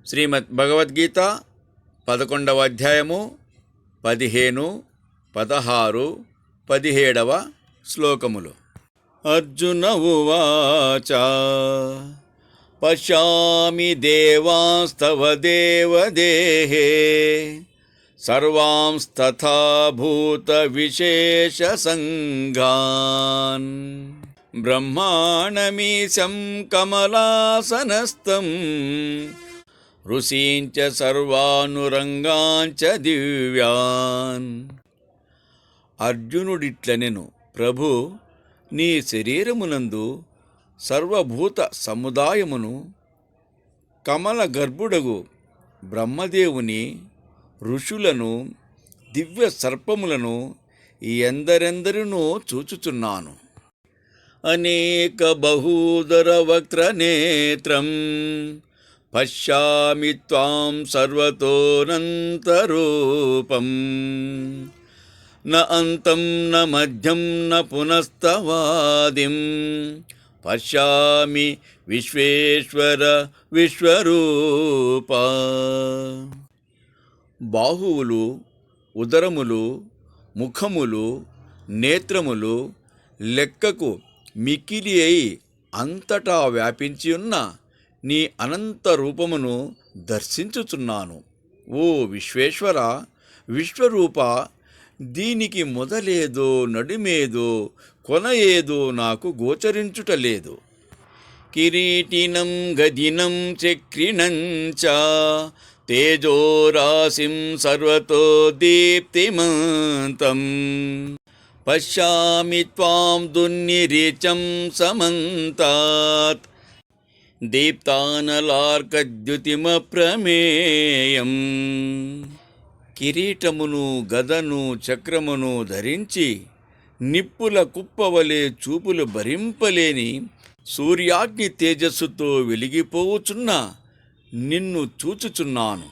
శ్రీమద్ భగవద్గీత 11వ అధ్యాయము 15, 16, 17 శ్లోకములు. అర్జున ఉవాచ పశ్యామి దేవాంస్తవ దేవదేహే సర్వాంస్తథా భూత విశేష సంఘాన్ బ్రహ్మాణమీశం కమలాసనస్థం ఋషీంచ సర్వానురంగాంచ దివ్యాన్. అర్జునుడిట్లనెను, ప్రభు, నీ శరీరమునందు సర్వభూత సముదాయమును, కమల గర్భుడగు బ్రహ్మదేవుని, ఋషులను, దివ్య సర్పములను ఎందరెందరినో చూచుచున్నాను. అనేక బహూదర వక్త్రనేత్రం పశ్యామి త్వాం సర్వతోనంతరూపం న అంతం న మధ్యం న పునస్తవాదిం పశ్యామి విశ్వేశ్వర విశ్వరూప. బాహువులు, ఉదరములు, ముఖములు, నేత్రములు లెక్కకు మిక్కిలి అయి అంతటా వ్యాపించి ఉన్న నీ అనంత రూపమును దర్శించుచున్నాను. ఓ విశ్వేశ్వర, విశ్వరూప, దీనికి మొదలేదో నడుమేదో కొన ఏదో నాకు గోచరించుటలేదు. కిరీటినం గదినం చక్రిణం చ తేజోరాశిం సర్వతో దీప్తిమంతం పశ్యామి త్వాం దుర్నిరీచం సమంతాత్ దీప్తానలార్కద్యుతిమప్రమేయం. కిరీటమును, గదను, చక్రమును ధరించి నిప్పుల కుప్పవలే చూపులు భరింపలేని సూర్యాగ్ని తేజస్సుతో వెలిగిపోవుచున్న నిన్ను చూచుచున్నాను.